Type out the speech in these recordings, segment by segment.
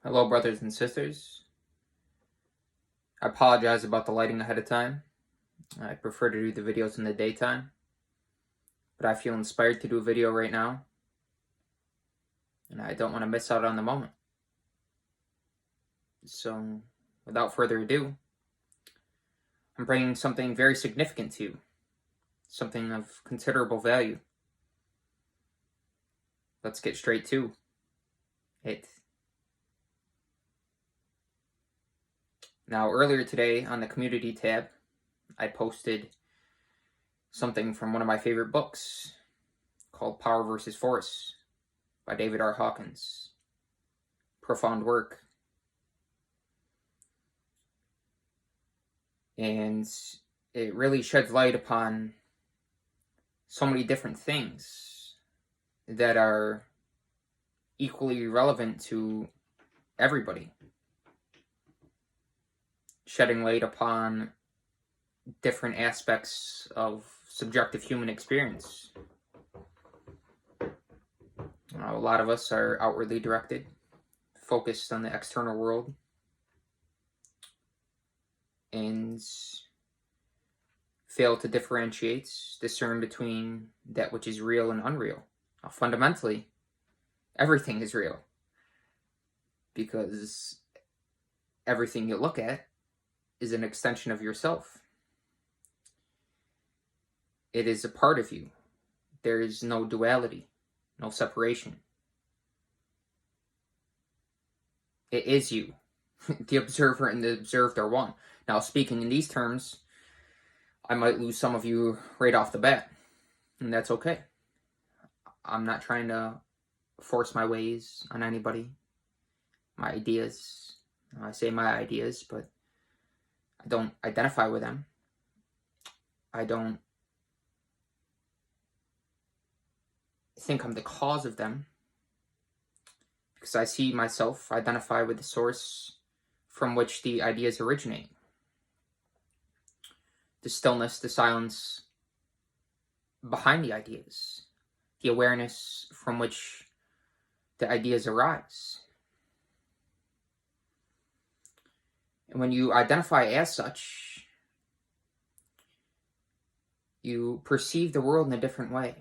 Hello, brothers and sisters. I apologize about the lighting ahead of time. I prefer to do the videos in the daytime, but I feel inspired to do a video right now, and I don't want to miss out on the moment. So, without further ado, I'm bringing something very significant to you, something of considerable value. Let's get straight to it. Now, earlier today on the community tab, I posted something from one of my favorite books called Power versus Force by David R. Hawkins. Profound work. And it really sheds light upon so many different things that are equally relevant to everybody. Shedding light upon different aspects of subjective human experience. A lot of us are outwardly directed, focused on the external world, and fail to differentiate, discern between that which is real and unreal. Now, fundamentally, everything is real, because everything you look at is an extension of yourself. It is a part of you. There is no duality, no separation. It is you. The observer and the observed are one. Now, speaking in these terms, I might lose some of you right off the bat, and that's okay. I'm not trying to force my ways on anybody, my ideas. I say my ideas, but I don't identify with them. I don't think I'm the cause of them, because I see myself identify with the source from which the ideas originate. The stillness, the silence behind the ideas, the awareness from which the ideas arise. And when you identify as such, you perceive the world in a different way.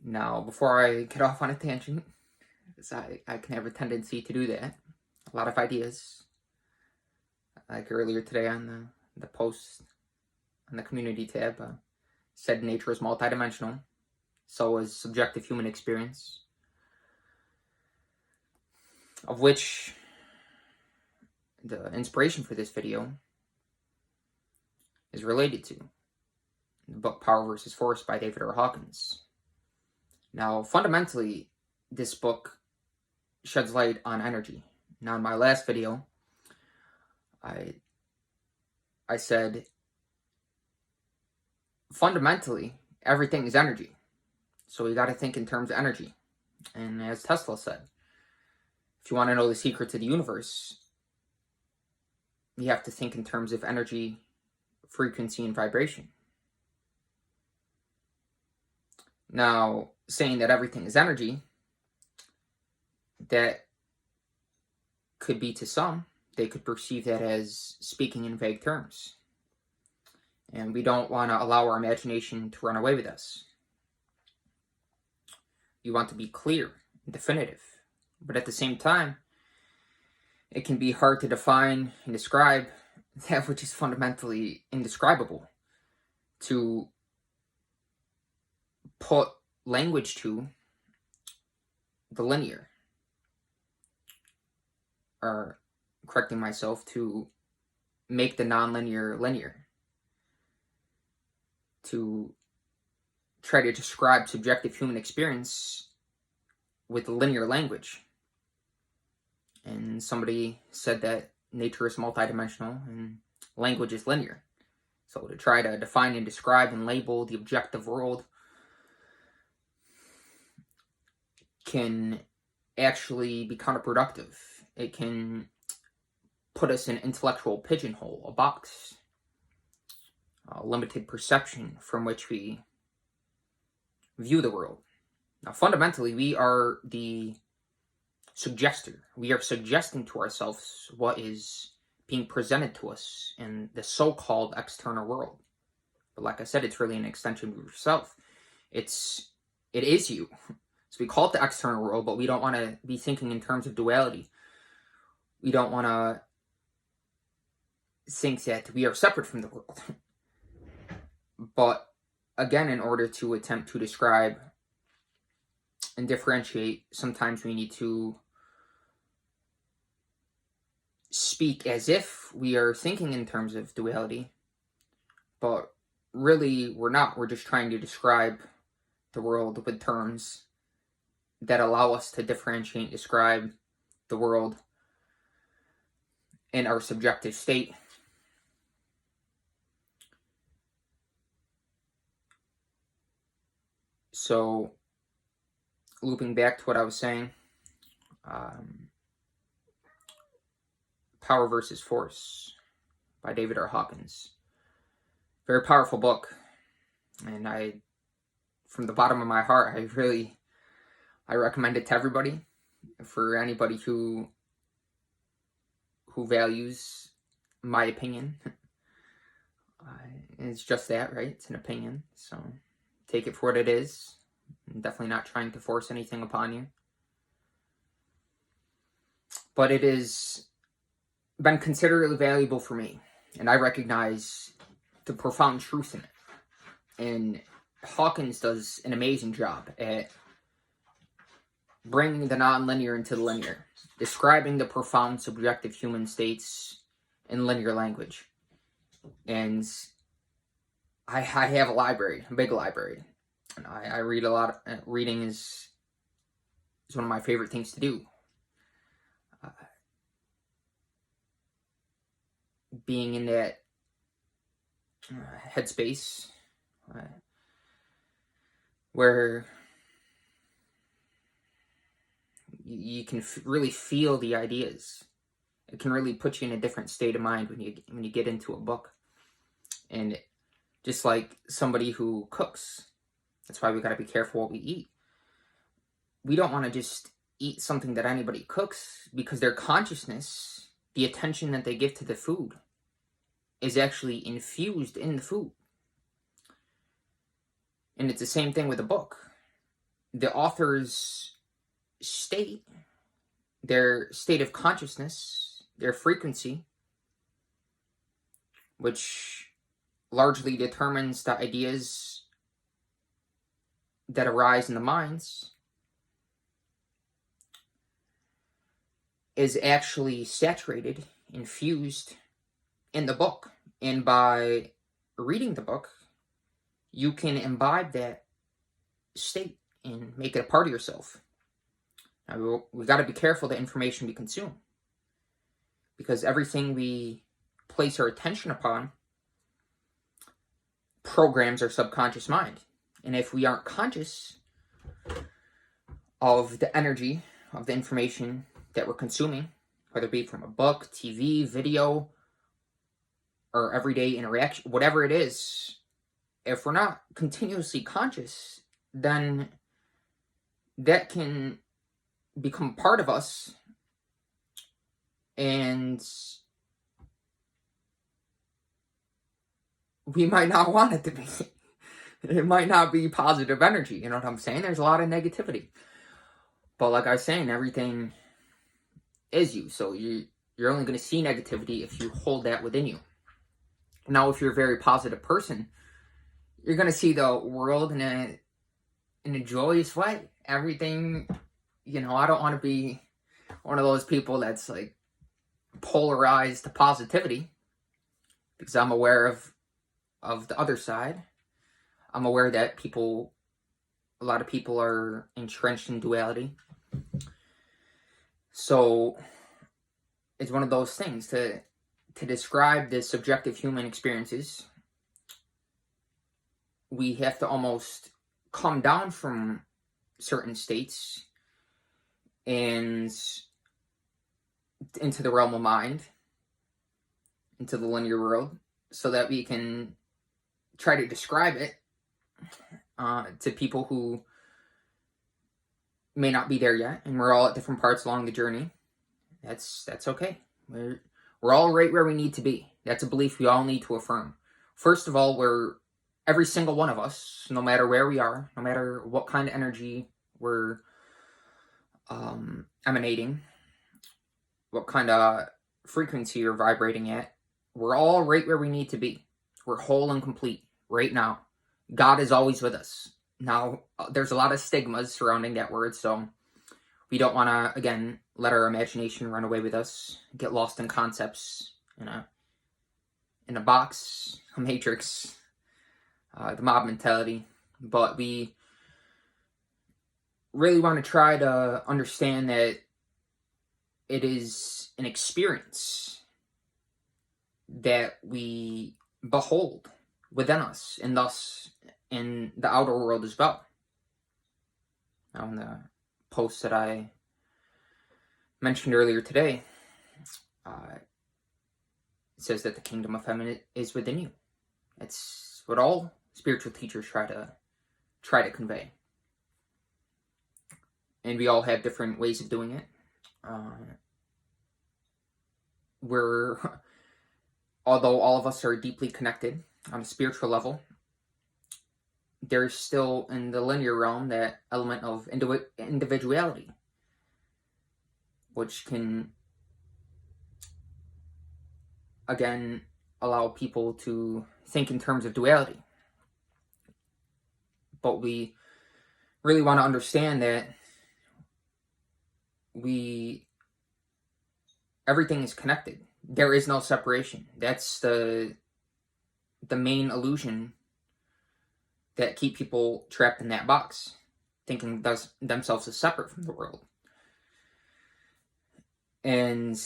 Now, before I get off on a tangent, because I can have a tendency to do that, a lot of ideas, like earlier today on the post on the community tab, said nature is multidimensional, so is subjective human experience, of which the inspiration for this video is related to the book Power versus Force by David R. Hawkins. Now, fundamentally, this book sheds light on energy. Now, in my last video, I said, fundamentally, everything is energy. So we got to think in terms of energy. And as Tesla said, if you want to know the secrets of the universe, you have to think in terms of energy, frequency, and vibration. Now, saying that everything is energy, that could be to some, they could perceive that as speaking in vague terms. And we don't want to allow our imagination to run away with us. You want to be clear and definitive. But at the same time, it can be hard to define and describe that which is fundamentally indescribable. To put language to the linear. Or, correcting myself, to make the non-linear linear. To try to describe subjective human experience with linear language. And somebody said that nature is multidimensional and language is linear. So to try to define and describe and label the objective world can actually be counterproductive. It can put us in an intellectual pigeonhole, a box, a limited perception from which we view the world. Now, fundamentally, we are the suggester. We are suggesting to ourselves what is being presented to us in the so-called external world. But like I said, it's really an extension of yourself. It is you. So we call it the external world, but we don't want to be thinking in terms of duality. We don't want to think that we are separate from the world. But again, in order to attempt to describe and differentiate, sometimes we need to speak as if we are thinking in terms of duality, but really we're not. We're just trying to describe the world with terms that allow us to differentiate and describe the world in our subjective state. So, looping back to what I was saying, Power versus Force by David R. Hawkins. Very powerful book. And from the bottom of my heart, I recommend it to everybody. For anybody who values my opinion. It's just that, right? It's an opinion. So take it for what it is. I'm definitely not trying to force anything upon you. But it has been considerably valuable for me. And I recognize the profound truth in it. And Hawkins does an amazing job at bringing the non-linear into the linear, describing the profound subjective human states in linear language. And I have a library, a big library. And I read a lot. Reading is one of my favorite things to do. Being in that headspace where you can really feel the ideas. It can really put you in a different state of mind when you get into a book. And just like somebody who cooks, that's why we got to be careful what we eat. We don't want to just eat something that anybody cooks, because their consciousness, the attention that they give to the food, is actually infused in the food. And it's the same thing with a book. The author's state, their state of consciousness, their frequency, which largely determines the ideas that arise in the minds, is actually saturated, infused in the book. And by reading the book, you can imbibe that state and make it a part of yourself. Now, we got to be careful the information we consume, because everything we place our attention upon programs our subconscious mind. And if we aren't conscious of the energy of the information that we're consuming, whether it be from a book, TV, video, or everyday interaction, whatever it is, if we're not continuously conscious, then that can become part of us, and we might not want it to be. It might not be positive energy, you know what I'm saying? There's a lot of negativity. But like I was saying, everything is you, so you're only going to see negativity if you hold that within you. Now, if you're a very positive person, you're going to see the world in a joyous way. Everything, I don't want to be one of those people that's like polarized to positivity, because I'm aware of the other side. I'm aware that a lot of people are entrenched in duality. So it's one of those things to describe the subjective human experiences. We have to almost come down from certain states and into the realm of mind, into the linear world, so that we can try to describe it to people who may not be there yet, and we're all at different parts along the journey. That's okay. We're all right where we need to be. That's a belief we all need to affirm. First of all, every single one of us, no matter where we are, no matter what kind of energy we're emanating, what kind of frequency you're vibrating at, we're all right where we need to be. We're whole and complete right now. God is always with us. Now, there's a lot of stigmas surrounding that word, so we don't want to, again, let our imagination run away with us, get lost in concepts, in a box, a matrix, the mob mentality. But we really want to try to understand that it is an experience that we behold within us, and thus in the outer world as well. On the post that I mentioned earlier today, it says that the kingdom of heaven is within you. It's what all spiritual teachers try to convey. And we all have different ways of doing it. Although all of us are deeply connected on a spiritual level, there's still in the linear realm that element of individuality, which can, again, allow people to think in terms of duality. But we really want to understand that everything is connected. There is no separation. That's the main illusion that keep people trapped in that box, thinking themselves as separate from the world. And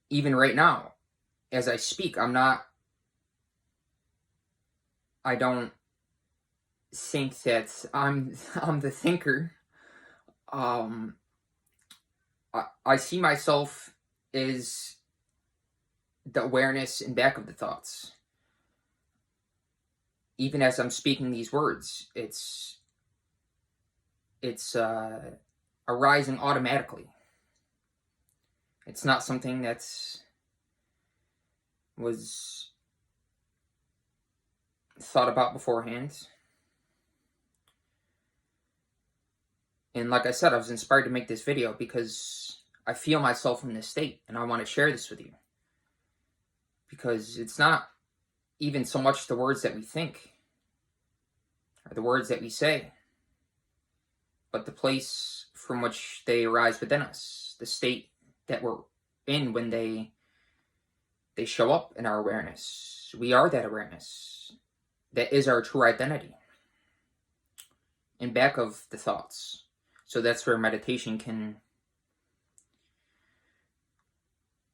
even right now, as I speak, I don't think that I'm the thinker. I see myself as the awareness in back of the thoughts. Even as I'm speaking these words, it's arising automatically. It's not something was thought about beforehand. And like I said, I was inspired to make this video because I feel myself in this state, and I want to share this with you. Because it's not even so much the words that we think, or the words that we say, but the place from which they arise within us, the state that we're in when they show up in our awareness. We are that awareness. That is our true identity. In back of the thoughts. So that's where meditation can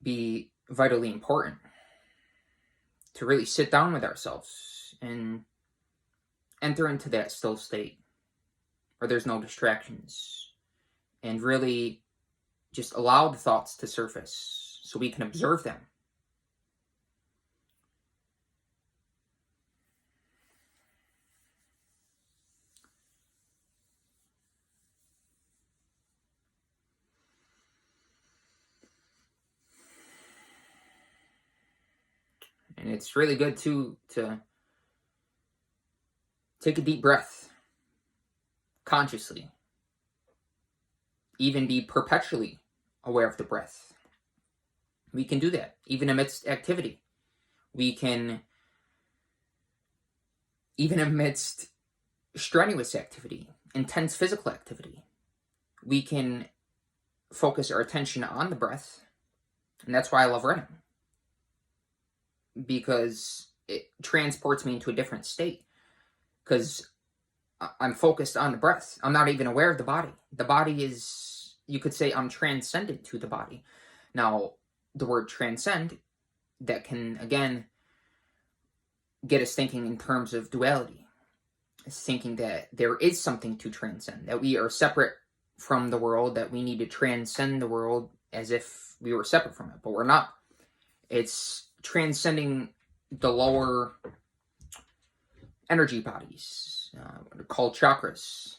be vitally important. To really sit down with ourselves and enter into that still state where there's no distractions, and really just allow the thoughts to surface so we can observe them. And it's really good to take a deep breath consciously. Even be perpetually aware of the breath. We can do that even amidst activity. We can, even amidst strenuous activity, intense physical activity, we can focus our attention on the breath. And that's why I love running. Because it transports me into a different state. Because I'm focused on the breath. I'm not even aware of the body. The body is, you could say, I'm transcendent to the body. Now, the word transcend, that can, again, get us thinking in terms of duality. Thinking that there is something to transcend. That we are separate from the world. That we need to transcend the world as if we were separate from it. But we're not. It's transcending the lower energy bodies, called chakras.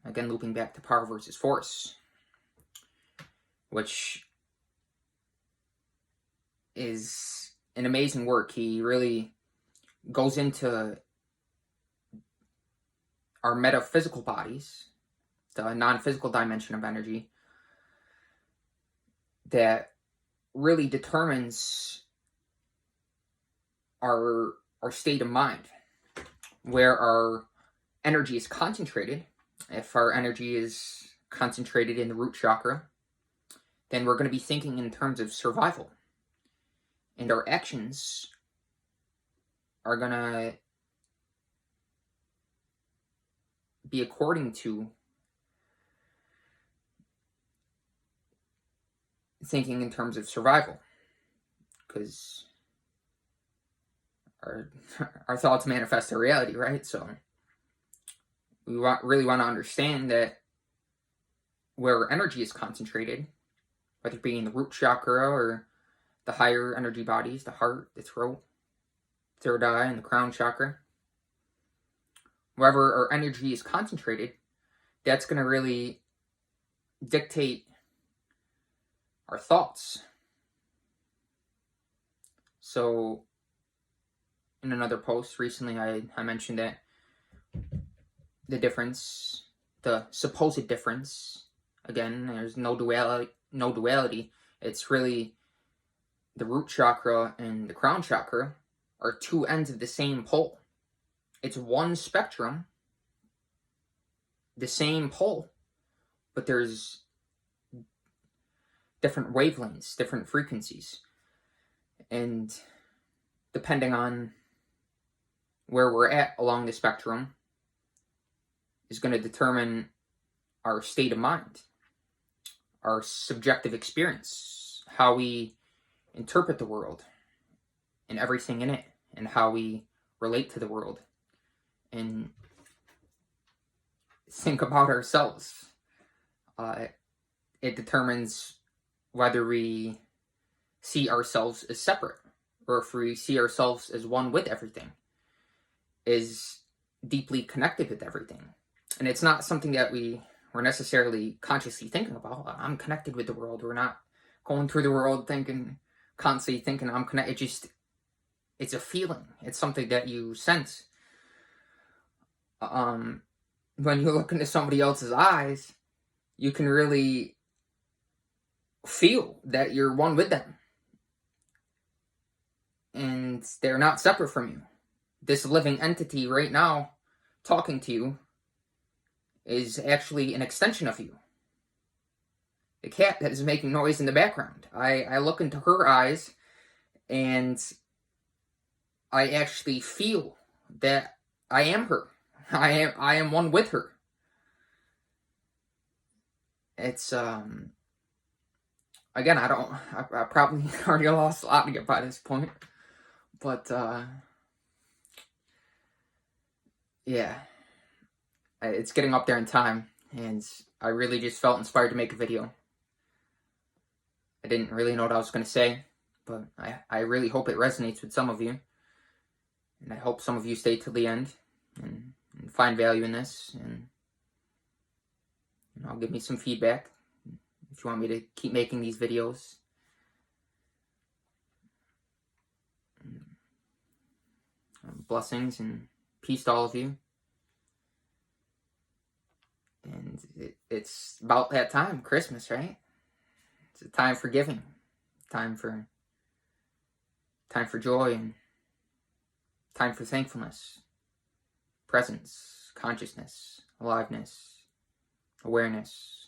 Again, looping back to power versus force, which is an amazing work. He really goes into our metaphysical bodies, the non-physical dimension of energy, that really determines our state of mind, where our energy is concentrated. If our energy is concentrated in the root chakra, then we're going to be thinking in terms of survival. And our actions are going to be according to thinking in terms of survival. Because our thoughts manifest our reality, right? So we really want to understand that where our energy is concentrated, whether it be in the root chakra or the higher energy bodies, the heart, the throat, third eye, and the crown chakra, wherever our energy is concentrated, that's going to really dictate our thoughts. So in another post recently, I mentioned that the difference, the supposed difference, again, there's no duality. It's really the root chakra and the crown chakra are two ends of the same pole. It's one spectrum, the same pole, but there's different wavelengths, different frequencies. And depending on where we're at along the spectrum is going to determine our state of mind, our subjective experience, how we interpret the world and everything in it, and how we relate to the world and think about ourselves. It determines whether we see ourselves as separate or if we see ourselves as one with everything, is deeply connected with everything. And it's not something that we're necessarily consciously thinking about. I'm connected with the world. We're not going through the world constantly thinking I'm connected. It's a feeling. It's something that you sense. When you look into somebody else's eyes, you can really feel that you're one with them. And they're not separate from you. This living entity right now talking to you is actually an extension of you. The cat that is making noise in the background. I look into her eyes and I actually feel that I am her. I am one with her. It's again, I probably already lost a lot of it by this point, but yeah, it's getting up there in time, and I really just felt inspired to make a video. I didn't really know what I was going to say, but I really hope it resonates with some of you, and I hope some of you stay till the end and find value in this, and give me some feedback if you want me to keep making these videos. Blessings and peace to all of you. And it's about that time, Christmas, right? It's a time for giving, time for joy, and time for thankfulness, presence, consciousness, aliveness, awareness,